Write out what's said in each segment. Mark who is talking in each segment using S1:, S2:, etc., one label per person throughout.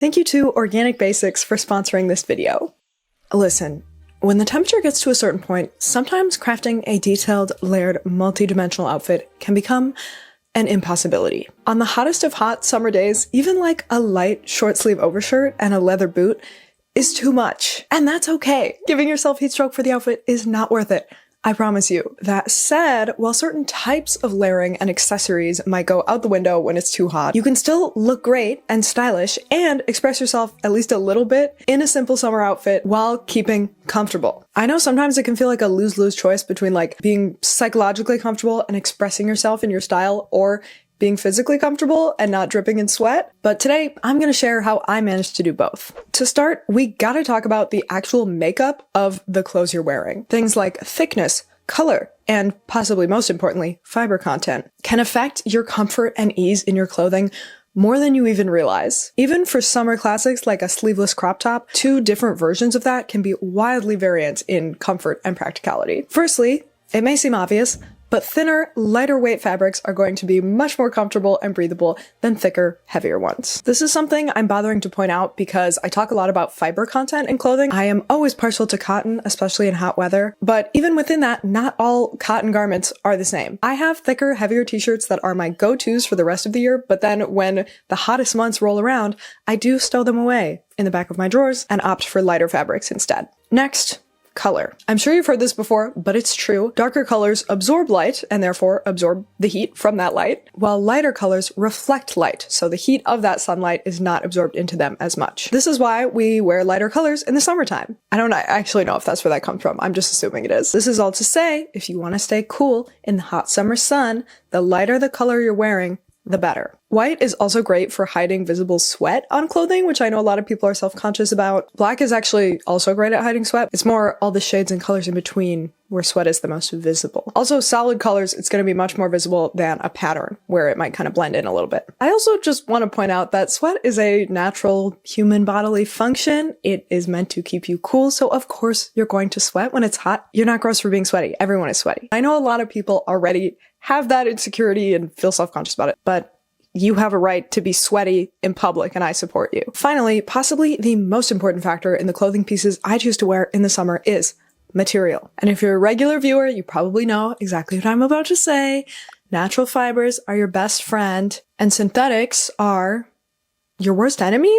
S1: Thank you to Organic Basics for sponsoring this video. Listen, when the temperature gets to a certain point, sometimes crafting a detailed, layered, multi-dimensional outfit can become an impossibility. On the hottest of hot summer days, even like a light short sleeve overshirt and a leather boot is too much. And that's okay. Giving yourself heat stroke for the outfit is not worth it. I promise you. That said, while certain types of layering and accessories might go out the window when it's too hot, you can still look great and stylish and express yourself at least a little bit in a simple summer outfit while keeping comfortable. I know sometimes it can feel like a lose-lose choice between like being psychologically comfortable and expressing yourself in your style or being physically comfortable and not dripping in sweat, but today I'm going to share how I managed to do both. To start, we gotta talk about the actual makeup of the clothes you're wearing. Things like thickness, color, and possibly most importantly, fiber content can affect your comfort and ease in your clothing more than you even realize. Even for summer classics like a sleeveless crop top, two different versions of that can be wildly variant in comfort and practicality. Firstly, it may seem obvious, but thinner, lighter weight fabrics are going to be much more comfortable and breathable than thicker, heavier ones. This is something I'm bothering to point out because I talk a lot about fiber content in clothing. I am always partial to cotton, especially in hot weather, but even within that, not all cotton garments are the same. I have thicker, heavier t-shirts that are my go-tos for the rest of the year, but then when the hottest months roll around, I do stow them away in the back of my drawers and opt for lighter fabrics instead. Next, color. I'm sure you've heard this before, but it's true. Darker colors absorb light and therefore absorb the heat from that light, while lighter colors reflect light, so the heat of that sunlight is not absorbed into them as much. This is why we wear lighter colors in the summertime. I don't actually know if that's where that comes from. I'm just assuming it is. This is all to say, if you want to stay cool in the hot summer sun, the lighter the color you're wearing, the better. White is also great for hiding visible sweat on clothing, which I know a lot of people are self-conscious about. Black is actually also great at hiding sweat. It's more all the shades and colors in between where sweat is the most visible. Also, solid colors, it's going to be much more visible than a pattern where it might kind of blend in a little bit. I also just want to point out that sweat is a natural human bodily function. It is meant to keep you cool, so of course you're going to sweat when it's hot. You're not gross for being sweaty. Everyone is sweaty. I know a lot of people already have that insecurity and feel self-conscious about it, but you have a right to be sweaty in public, and I support you. Finally, possibly the most important factor in the clothing pieces I choose to wear in the summer is material. And if you're a regular viewer, you probably know exactly what I'm about to say. Natural fibers are your best friend, and synthetics are your worst enemy?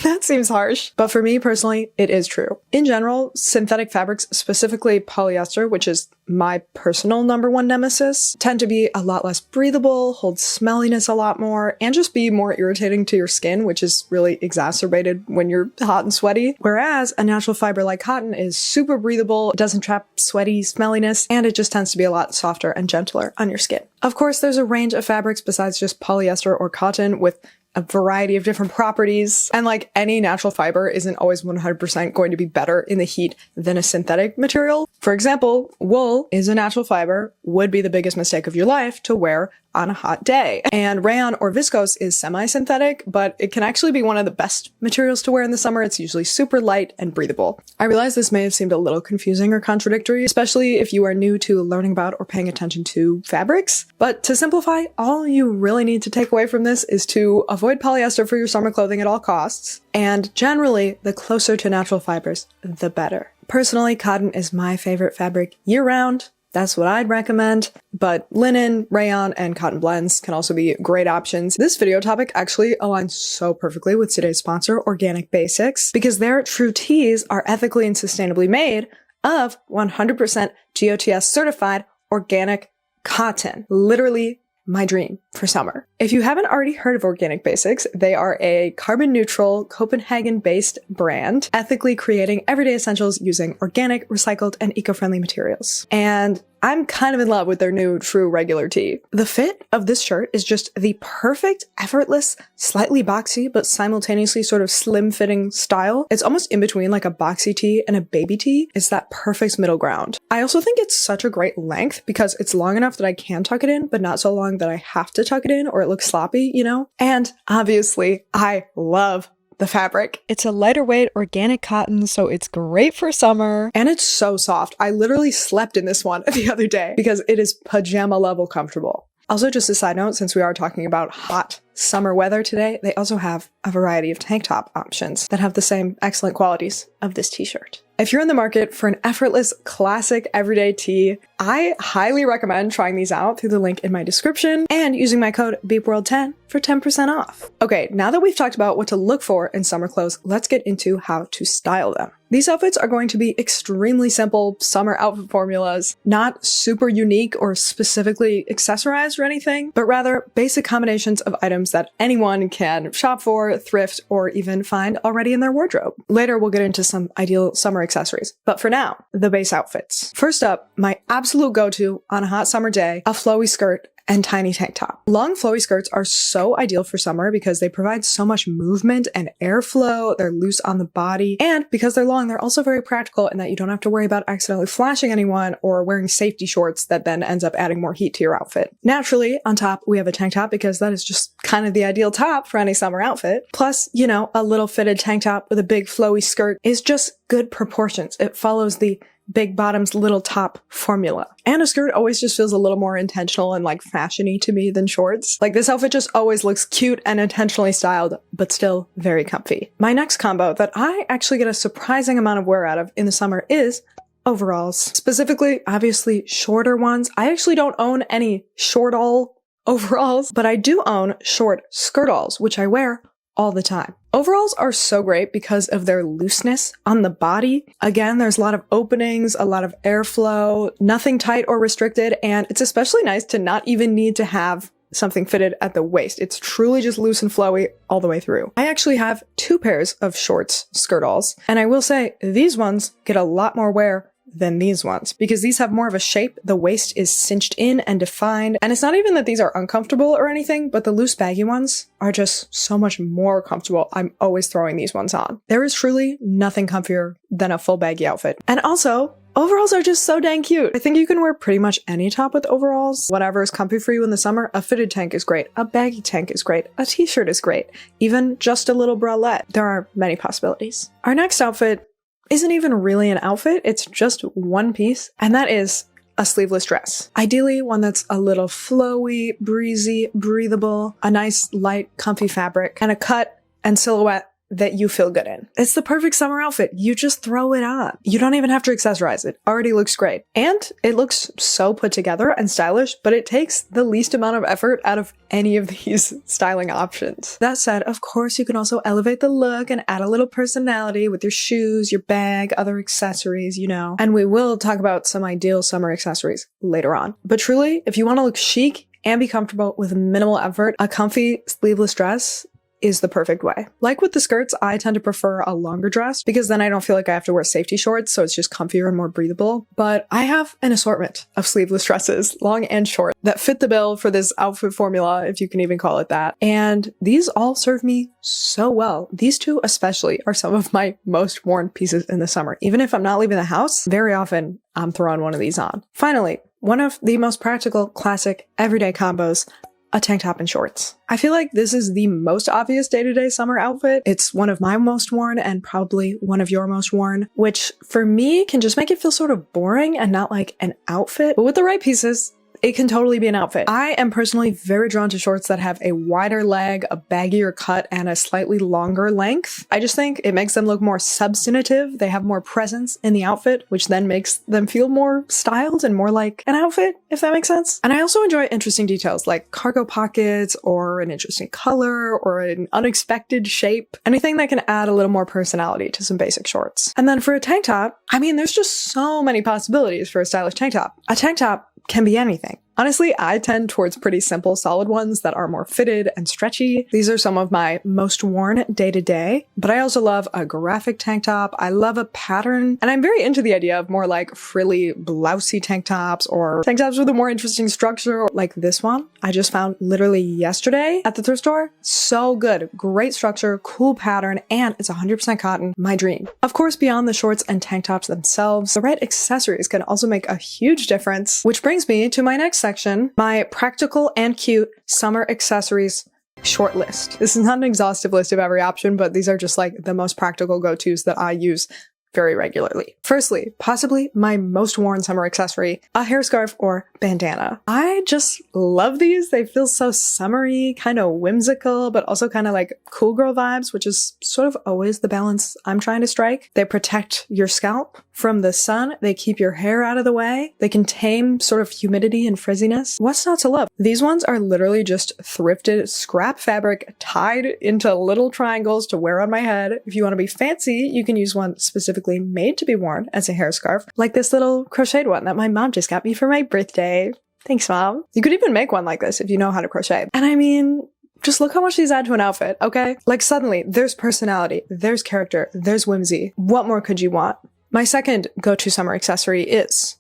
S1: That seems harsh. But for me personally, it is true. In general, synthetic fabrics, specifically polyester, which is my personal #1 nemesis, tend to be a lot less breathable, hold smelliness a lot more, and just be more irritating to your skin, which is really exacerbated when you're hot and sweaty. Whereas a natural fiber like cotton is super breathable, it doesn't trap sweaty smelliness, and it just tends to be a lot softer and gentler on your skin. Of course, there's a range of fabrics besides just polyester or cotton with a variety of different properties, and like any natural fiber isn't always 100% going to be better in the heat than a synthetic material. For example, wool is a natural fiber, would be the biggest mistake of your life to wear on a hot day. And rayon or viscose is semi-synthetic, but it can actually be one of the best materials to wear in the summer. It's usually super light and breathable. I realize this may have seemed a little confusing or contradictory, especially if you are new to learning about or paying attention to fabrics. But to simplify, all you really need to take away from this is to avoid polyester for your summer clothing at all costs. And generally, the closer to natural fibers, the better. Personally, cotton is my favorite fabric year-round. That's what I'd recommend, but linen, rayon, and cotton blends can also be great options. This video topic actually aligns so perfectly with today's sponsor, Organic Basics, because their true tees are ethically and sustainably made of 100% GOTS certified organic cotton. Literally my dream for summer. If you haven't already heard of Organic Basics, they are a carbon neutral, Copenhagen-based brand, ethically creating everyday essentials using organic, recycled, and eco-friendly materials. And I'm kind of in love with their new True Regular tee. The fit of this shirt is just the perfect, effortless, slightly boxy, but simultaneously sort of slim-fitting style. It's almost in between like a boxy tee and a baby tee. It's that perfect middle ground. I also think it's such a great length because it's long enough that I can tuck it in, but not so long that I have to tuck it in or it looks sloppy, you know? And obviously, I love the fabric. It's a lighter weight organic cotton, so it's great for summer. And it's so soft. I literally slept in this one the other day because it is pajama level comfortable. Also, just a side note, since we are talking about hot summer weather today, they also have a variety of tank top options that have the same excellent qualities of this t-shirt. If you're in the market for an effortless, classic, everyday tee, I highly recommend trying these out through the link in my description and using my code BEEPWORLD10 for 10% off. Okay, now that we've talked about what to look for in summer clothes, let's get into how to style them. These outfits are going to be extremely simple summer outfit formulas, not super unique or specifically accessorized or anything, but rather basic combinations of items that anyone can shop for, thrift, or even find already in their wardrobe. Later, we'll get into some ideal summer accessories, but for now, the base outfits. First up, my absolute go-to on a hot summer day, a flowy skirt and tiny tank top. Long flowy skirts are so ideal for summer because they provide so much movement and airflow, they're loose on the body, and because they're long, they're also very practical in that you don't have to worry about accidentally flashing anyone or wearing safety shorts that then ends up adding more heat to your outfit. Naturally, on top, we have a tank top because that is just kind of the ideal top for any summer outfit. Plus, you know, a little fitted tank top with a big flowy skirt is just good proportions. It follows the big bottoms, little top formula. And a skirt always just feels a little more intentional and like fashiony to me than shorts. Like this outfit just always looks cute and intentionally styled, but still very comfy. My next combo that I actually get a surprising amount of wear out of in the summer is overalls. Specifically, obviously shorter ones. I actually don't own any short-all overalls, but I do own short skirt-alls, which I wear all the time. Overalls are so great because of their looseness on the body. Again, there's a lot of openings, a lot of airflow, nothing tight or restricted, and it's especially nice to not even need to have something fitted at the waist. It's truly just loose and flowy all the way through. I actually have 2 pairs of shorts skirt-alls, and I will say these ones get a lot more wear than these ones because these have more of a shape. The waist is cinched in and defined, and it's not even that these are uncomfortable or anything, but the loose baggy ones are just so much more comfortable. I'm always throwing these ones on. There is truly nothing comfier than a full baggy outfit. And also, overalls are just so dang cute. I think you can wear pretty much any top with overalls. Whatever is comfy for you in the summer. A fitted tank is great. A baggy tank is great. A t-shirt is great. Even just a little bralette. There are many possibilities. Our next outfit isn't even really an outfit, it's just one piece, and that is a sleeveless dress. Ideally, one that's a little flowy, breezy, breathable, a nice, light, comfy fabric, and a cut and silhouette that you feel good in. It's the perfect summer outfit. You just throw it on. You don't even have to accessorize it. Already looks great. And it looks so put together and stylish, but it takes the least amount of effort out of any of these styling options. That said, of course, you can also elevate the look and add a little personality with your shoes, your bag, other accessories, you know. And we will talk about some ideal summer accessories later on. But truly, if you want to look chic and be comfortable with minimal effort, a comfy sleeveless dress is the perfect way. Like with the skirts, I tend to prefer a longer dress because then I don't feel like I have to wear safety shorts, so it's just comfier and more breathable. But I have an assortment of sleeveless dresses, long and short, that fit the bill for this outfit formula, if you can even call it that. And these all serve me so well. These 2 especially are some of my most worn pieces in the summer. Even if I'm not leaving the house, very often I'm throwing one of these on. Finally, one of the most practical, classic, everyday combos, a tank top and shorts. I feel like this is the most obvious day-to-day summer outfit. It's one of my most worn and probably one of your most worn, which for me can just make it feel sort of boring and not like an outfit. But with the right pieces, it can totally be an outfit. I am personally very drawn to shorts that have a wider leg, a baggier cut, and a slightly longer length. I just think it makes them look more substantive. They have more presence in the outfit, which then makes them feel more styled and more like an outfit, if that makes sense. And I also enjoy interesting details like cargo pockets or an interesting color or an unexpected shape. Anything that can add a little more personality to some basic shorts. And then for a tank top, I mean, there's just so many possibilities for a stylish tank top. A tank top can be anything. Honestly, I tend towards pretty simple, solid ones that are more fitted and stretchy. These are some of my most worn day to day, but I also love a graphic tank top. I love a pattern, and I'm very into the idea of more like frilly, blousey tank tops or tank tops with a more interesting structure, like this one I just found literally yesterday at the thrift store. So good. Great structure, cool pattern, and it's 100% cotton. My dream. Of course, beyond the shorts and tank tops themselves, the right accessories can also make a huge difference, which brings me to my next section, my practical and cute summer accessories short list. This is not an exhaustive list of every option, but these are just like the most practical go-tos that I use very regularly. Firstly, possibly my most worn summer accessory, a hair scarf or bandana. I just love these. They feel so summery, kind of whimsical, but also kind of like cool girl vibes, which is sort of always the balance I'm trying to strike. They protect your scalp from the sun. They keep your hair out of the way. They can tame sort of humidity and frizziness. What's not to love? These ones are literally just thrifted scrap fabric tied into little triangles to wear on my head. If you want to be fancy, you can use one specifically made to be worn as a hair scarf, like this little crocheted one that my mom just got me for my birthday. Thanks, Mom. You could even make one like this if you know how to crochet. And I mean, just look how much these add to an outfit, okay? Like suddenly, there's personality, there's character, there's whimsy. What more could you want? My second go-to summer accessory is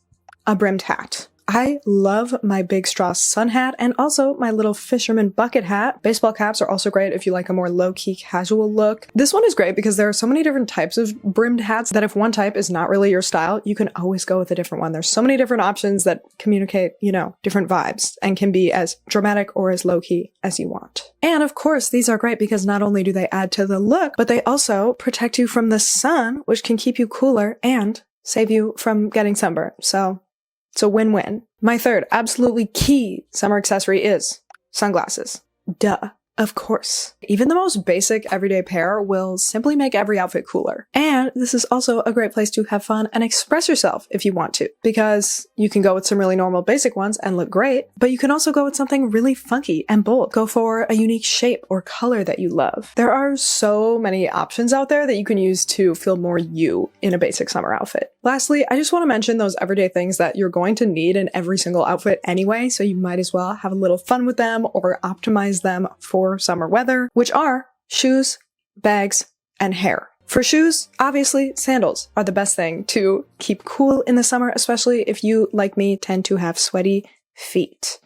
S1: a brimmed hat. I love my big straw sun hat and also my little fisherman bucket hat. Baseball caps are also great if you like a more low-key casual look. This one is great because there are so many different types of brimmed hats that if one type is not really your style, you can always go with a different one. There's so many different options that communicate, you know, different vibes and can be as dramatic or as low-key as you want. And of course, these are great because not only do they add to the look, but they also protect you from the sun, which can keep you cooler and save you from getting sunburned. So it's a win-win. My third absolutely key summer accessory is sunglasses. Duh. Of course. Even the most basic everyday pair will simply make every outfit cooler. And this is also a great place to have fun and express yourself if you want to, because you can go with some really normal basic ones and look great, but you can also go with something really funky and bold. Go for a unique shape or color that you love. There are so many options out there that you can use to feel more you in a basic summer outfit. Lastly, I just want to mention those everyday things that you're going to need in every single outfit anyway, so you might as well have a little fun with them or optimize them for summer weather, which are shoes, bags, and hair. For shoes, obviously, sandals are the best thing to keep cool in the summer, especially if you, like me, tend to have sweaty feet.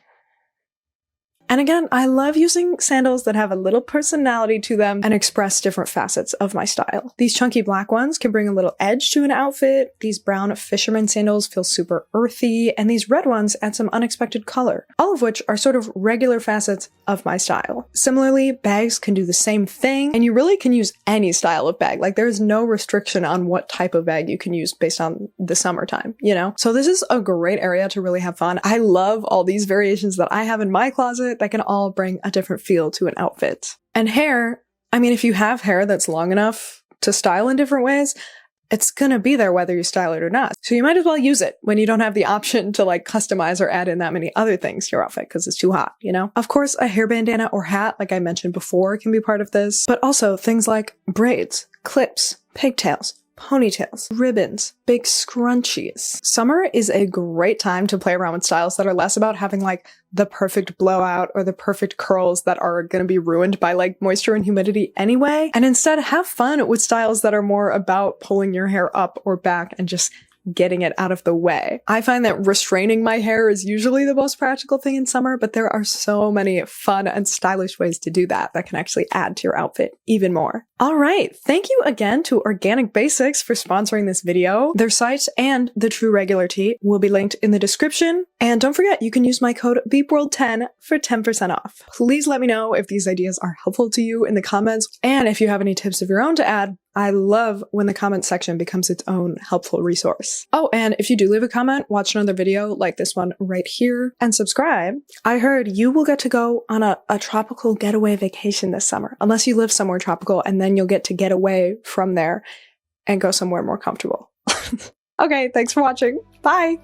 S1: And again, I love using sandals that have a little personality to them and express different facets of my style. These chunky black ones can bring a little edge to an outfit. These brown fisherman sandals feel super earthy, and these red ones add some unexpected color, all of which are sort of regular facets of my style. Similarly, bags can do the same thing, and you really can use any style of bag. Like, there is no restriction on what type of bag you can use based on the summertime, you know? So this is a great area to really have fun. I love all these variations that I have in my closet that can all bring a different feel to an outfit. And hair, I mean, if you have hair that's long enough to style in different ways, it's gonna be there whether you style it or not. So you might as well use it when you don't have the option to like customize or add in that many other things to your outfit because it's too hot, you know? Of course, a hair bandana or hat, like I mentioned before, can be part of this, but also things like braids, clips, pigtails, ponytails, ribbons, big scrunchies. Summer is a great time to play around with styles that are less about having like the perfect blowout or the perfect curls that are going to be ruined by like moisture and humidity anyway, and instead have fun with styles that are more about pulling your hair up or back and just getting it out of the way. I find that restraining my hair is usually the most practical thing in summer, but there are so many fun and stylish ways to do that that can actually add to your outfit even more. All right, thank you again to Organic Basics for sponsoring this video. Their site and the True Regular Tee will be linked in the description. And don't forget, you can use my code BEEPWORLD10 for 10% off. Please let me know if these ideas are helpful to you in the comments, and if you have any tips of your own to add. I love when the comment section becomes its own helpful resource. Oh, and if you do leave a comment, watch another video like this one right here, and subscribe. I heard you will get to go on a tropical getaway vacation this summer, unless you live somewhere tropical, and then you'll get to get away from there and go somewhere more comfortable. Okay, thanks for watching. Bye!